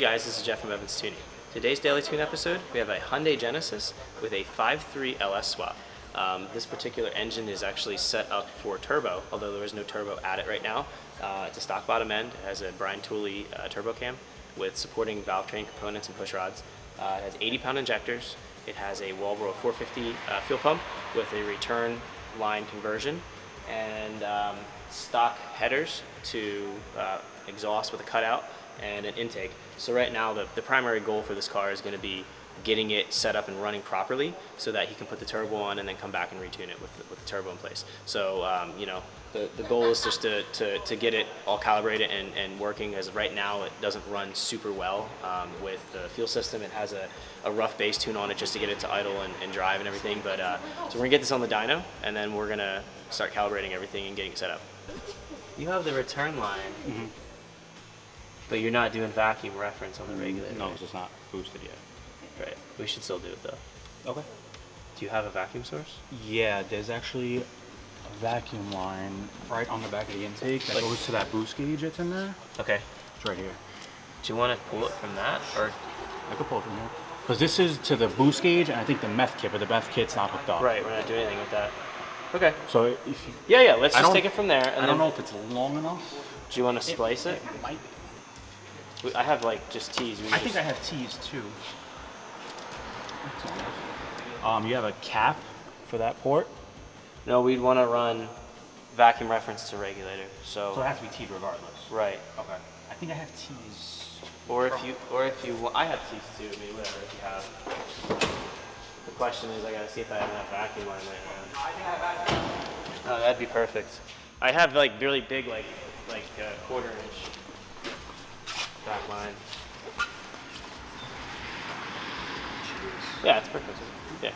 guys, this is Jeff from Evans Tuning. Today's Daily Tune episode, we have a Hyundai Genesis with a 5.3 LS Swap. This particular engine is actually set up for turbo, although there is no turbo at it right now. It's a stock bottom end. It has a Brian Tooley turbo cam with supporting valve train components and push rods. It has 80-pound injectors. It has a Walbro 450 fuel pump with a return line conversion and stock headers to exhaust with a cutout and an intake. So right now the primary goal for this car is going to be getting it set up and running properly so that he can put the turbo on and then come back and retune it with the turbo in place. So you know, the goal is just to get it all calibrated and working, as right now it doesn't run super well with the fuel system. It has a rough base tune on it just to get it to idle and drive and everything. But so we're gonna get this on the dyno and then we're gonna start calibrating everything and getting it set up. You have the return line, but you're not doing vacuum reference on the regulator. No, because it's not boosted yet. Right. We should still do it though. Okay. Do you have a vacuum source? Yeah, there's actually a vacuum line right on the back of the intake that goes to that boost gauge that's in there. Okay. It's right here. Do you want to pull it from that, or? I could pull it from here. Because this is to the boost gauge and I think the meth kit, but the meth kit's not hooked up. Right, we're not doing anything with that. Okay. So if you... Yeah, let's just take it from there. And I don't know if it's long enough. Do you want to splice it? It might be. I have like just T's. I think I have T's too. You have a cap for that port? No, we'd want to run vacuum reference to regulator. So it has to be T'd regardless. Right. Okay. I think I have T's. Or if you I have T's too. I mean, whatever. If you have. The question is, I gotta see if I have enough vacuum line right now. Oh, that'd be perfect. I have like really big, like quarter-inch back line. Yeah, it's perfect. Yeah.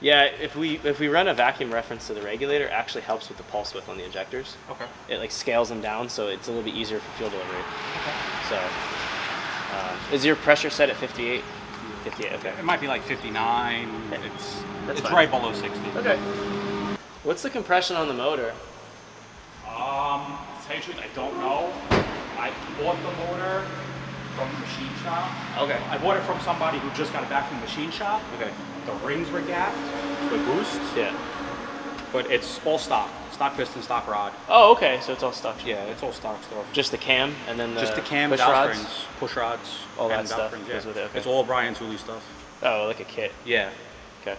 Yeah, if we run a vacuum reference to the regulator, it actually helps with the pulse width on the injectors. Okay. It like scales them down, so it's a little bit easier for fuel delivery. Okay. So, is your pressure set at 58? 58, okay. It might be like 59. Okay. It's right below 60. Okay. What's the compression on the motor? To tell you the truth, I don't know. I bought the motor from the machine shop. Okay. I bought it from somebody who just got it back from the machine shop. Okay. The rings were gapped, the boost. Yeah. But it's all stock. Stock piston, stock rod. Oh, okay. So it's all stock. Yeah, it's all stock stuff. Just the cam and then just the cam, push valve rods? springs, push rods, All that and stuff valve springs, goes with it, okay. It's all Brian Tooley stuff. Oh, like a kit. Yeah. Okay.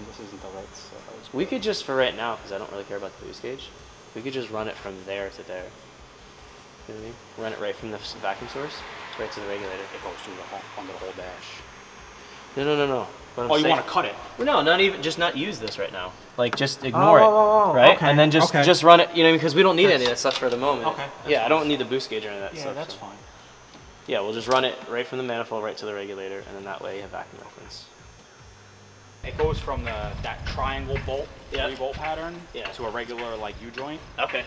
This isn't the right size. We could just, for right now, because I don't really care about the boost gauge, we could just run it from there to there. You know what I mean? Run it right from the vacuum source right to the regulator. It goes through under the whole dash. No. Oh, you want to cut it? Well, no, not use this right now. Like, just ignore it, right? Okay. And then just run it, you know, because we don't need any of that stuff for the moment. Okay. Yeah, I don't need the boost gauge or any of that stuff. Yeah, that's so. fine. Yeah, we'll just run it right from the manifold right to the regulator, and then that way you have vacuum reference. It goes from that triangle bolt, 3-bolt pattern, Yeah. to a regular like U-joint. Okay.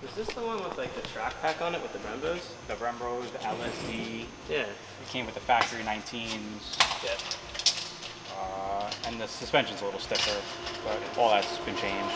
Is this the one with like the track pack on it with the Brembos? The Brembos, the LSD. Yeah. It came with the factory 19s. Yeah. And the suspension's a little stiffer, but all that's been changed.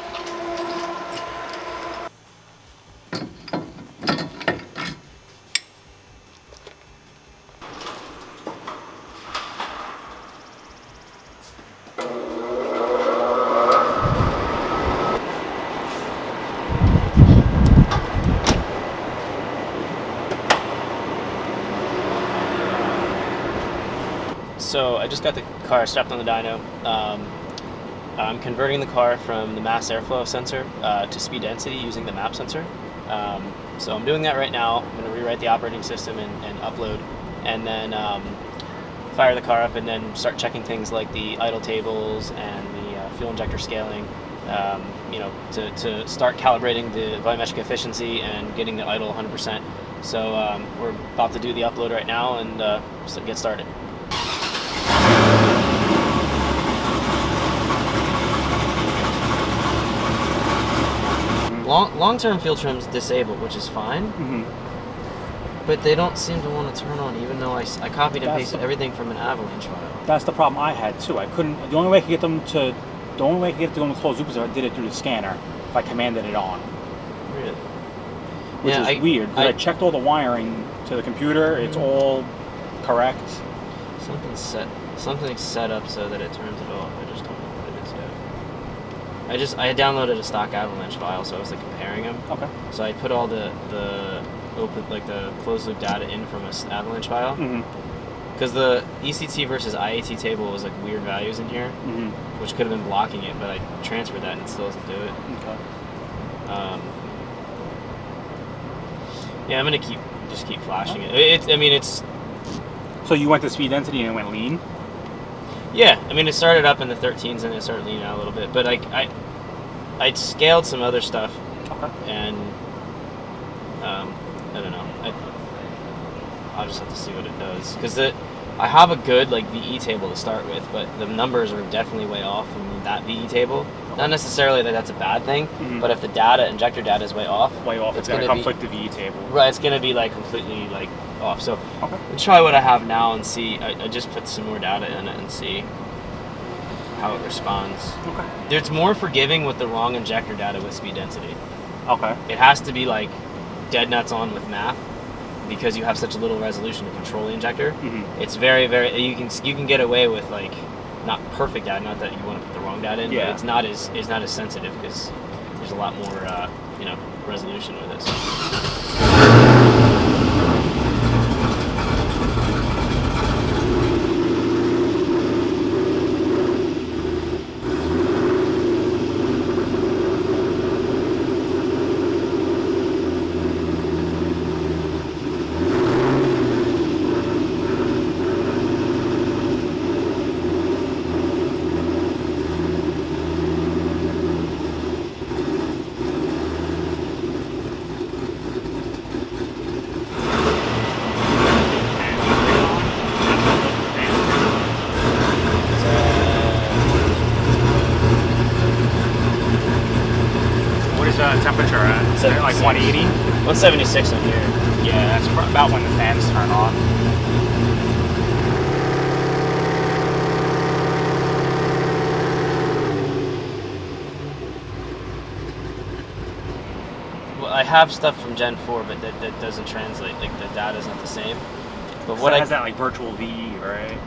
So I just got the car strapped on the dyno. I'm converting the car from the mass airflow sensor to speed density using the map sensor. So I'm doing that right now. I'm going to rewrite the operating system and upload, and then fire the car up and then start checking things like the idle tables and the fuel injector scaling, you know, to start calibrating the volumetric efficiency and getting the idle 100%. So we're about to do the upload right now and get started. Long-term fuel trim's disabled, which is fine, but they don't seem to want to turn on, even though I copied and pasted everything from an Avalanche file. That's the problem I had too. I couldn't. The only way I could get them to go in the closed loop is if I did it through the scanner. if I commanded it on. Really? Which is weird, because I checked all the wiring to the computer, it's all correct. Something's set up so that it turns it off. I just don't know what it is yet. I downloaded a stock Avalanche file, so I was like comparing them. Okay. So I put all the open, like the closed loop data in from an Avalanche file. Because the ECT versus IAT table was like weird values in here, which could have been blocking it, but I transferred that and it still doesn't do it. Okay. Yeah, I'm gonna keep flashing it. It's. So you went to speed density and it went lean? Yeah, I mean it started up in the 13s and it started leaning out a little bit, but I scaled some other stuff, and I don't know. I'll just have to see what it does, because I have a good like VE table to start with, but the numbers are definitely way off from that VE table. Not necessarily that that's a bad thing, but if the injector data is way off, it's going to conflict the VE table. Right, it's going to be like completely like off. So let's try what I have now and see. I just put some more data in it and see how it responds. Okay. It's more forgiving with the wrong injector data with speed density. Okay. It has to be like dead nuts on with math, because you have such a little resolution to control the injector. It's very, very, you can get away with like not perfect data, not that you want to put the wrong data in, but it's not as sensitive, because there's a lot more resolution with it. So. Temperature at like 180? 176 in here. Yeah, that's about when the fans turn on. Well, I have stuff from Gen 4, but that doesn't translate. Like the data's not the same. But what has that like virtual VE, right?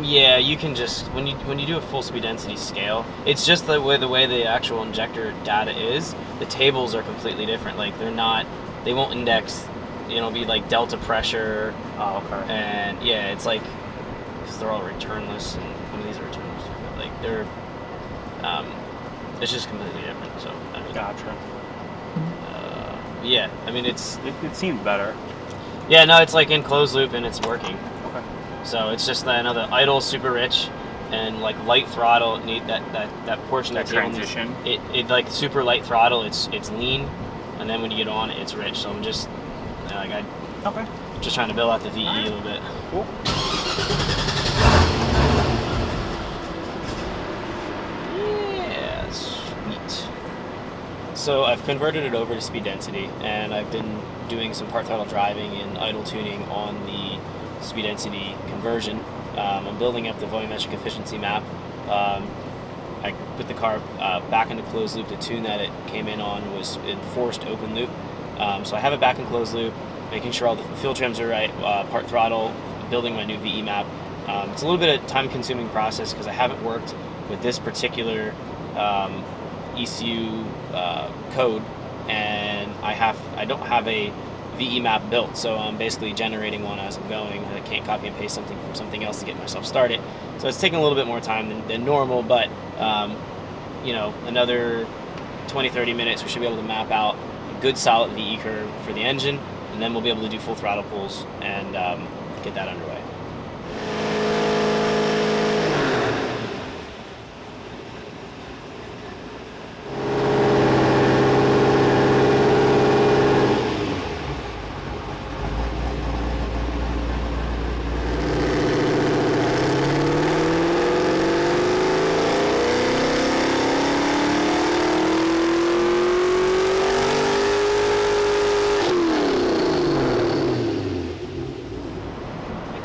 Yeah, you can just when you do a full speed density scale, it's just the way the actual injector data is. The tables are completely different. Like they won't index. It'll be like delta pressure. Oh, okay. And yeah, it's like because they're all returnless, and these are returnless, but like they're it's just completely different. So gotcha. Yeah, I mean it seemed better. Yeah, no, it's like in closed loop and it's working. Okay. So it's just that the idle super rich and like light throttle need that portion that transition. It like super light throttle. It's lean, and then when you get on it's rich. So I'm just just trying to build out the VE a little bit. Cool. Yeah, sweet. So I've converted it over to speed density, and I've been doing some part throttle driving and idle tuning on the speed density conversion. I'm building up the volumetric efficiency map. I put the car back into closed loop. The tune that it came in on was in forced open loop. So I have it back in closed loop, making sure all the fuel trims are right, part throttle, building my new VE map. It's a little bit of time-consuming process because I haven't worked with this particular ECU code, and I don't have a VE map built, so I'm basically generating one as I'm going. I can't copy and paste something from something else to get myself started. So it's taking a little bit more time than normal, but another 20-30 minutes we should be able to map out a good solid VE curve for the engine, and then we'll be able to do full throttle pulls and get that underway.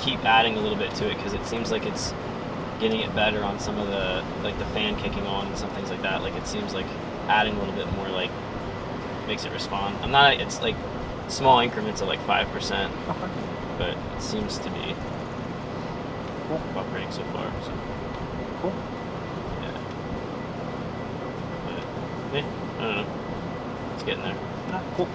Keep adding a little bit to it because it seems like it's getting it better on some of the fan kicking on and some things like that. Like it seems like adding a little bit more like makes it respond. I'm not. It's like small increments of like 5%, Okay. but it seems to be Cool. cooperating so far. So Cool. yeah, but yeah, I don't know. It's getting there. Ah, cool.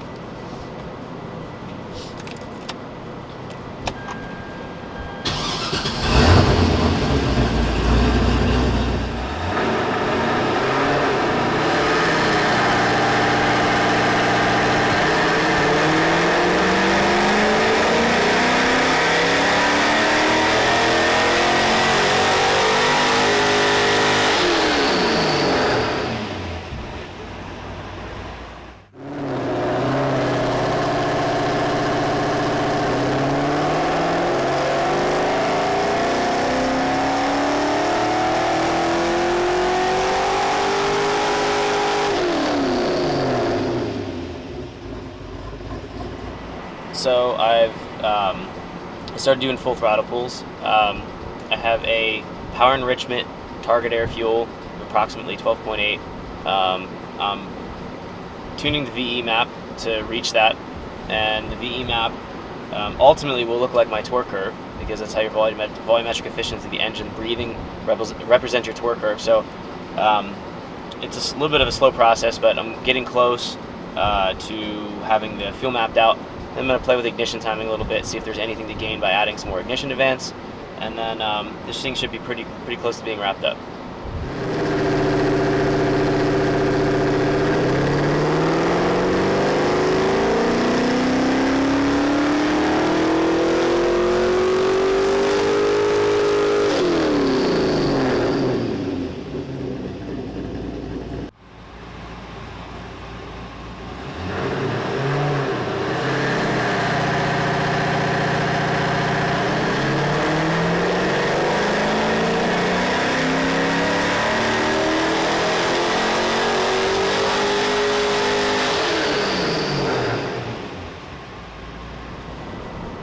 So I started doing full throttle pulls. I have a power enrichment target air fuel of approximately 12.8. I'm tuning the VE map to reach that, and the VE map ultimately will look like my torque curve, because that's how your volumetric efficiency of the engine breathing represents your torque curve. So it's a little bit of a slow process, but I'm getting close to having the fuel mapped out. Then I'm going to play with ignition timing a little bit, see if there's anything to gain by adding some more ignition events, and then this thing should be pretty close to being wrapped up.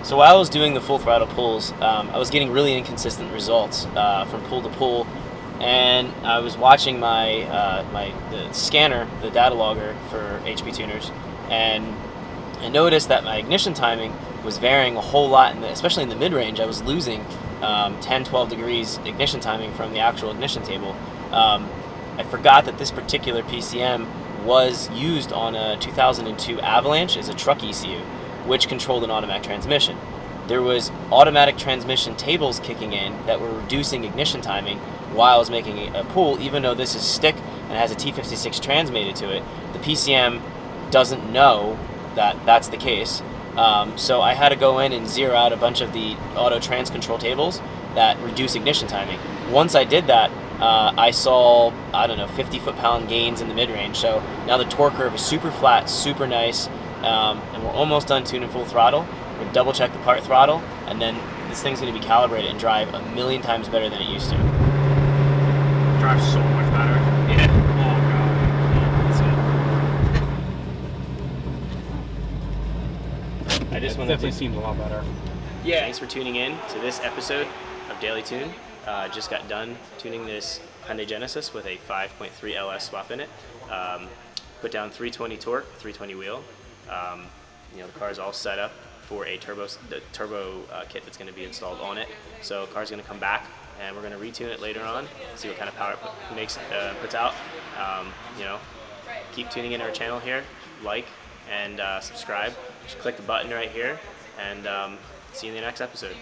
So while I was doing the full throttle pulls, I was getting really inconsistent results from pull to pull, and I was watching the scanner, the data logger for HP tuners, and I noticed that my ignition timing was varying a whole lot, especially in the mid-range. I was losing 10-12 degrees ignition timing from the actual ignition table. I forgot that this particular PCM was used on a 2002 Avalanche as a truck ECU, which controlled an automatic transmission. There was automatic transmission tables kicking in that were reducing ignition timing while I was making a pull, even though this is stick and has a T56 transmated to it. The PCM doesn't know that that's the case. So I had to go in and zero out a bunch of the auto trans control tables that reduce ignition timing. Once I did that, I saw, 50 foot-pound gains in the mid-range. So now the torque curve is super flat, super nice, and we're almost done tuning full throttle. We're going to double-check the part throttle, and then this thing's going to be calibrated and drive a million times better than it used to. Drives so much better. Yeah. Oh god. I just It wanted definitely to... seems a lot better. Yeah. Thanks for tuning in to this episode of Daily Tune. Just got done tuning this Hyundai Genesis with a 5.3 LS swap in it. Put down 320 torque, 320 wheel. The car's all set up for a turbo kit that's going to be installed on it. So the car's going to come back, and we're going to retune it later on, see what kind of power it puts out. Keep tuning into our channel here, like and subscribe. Just click the button right here, and see you in the next episode.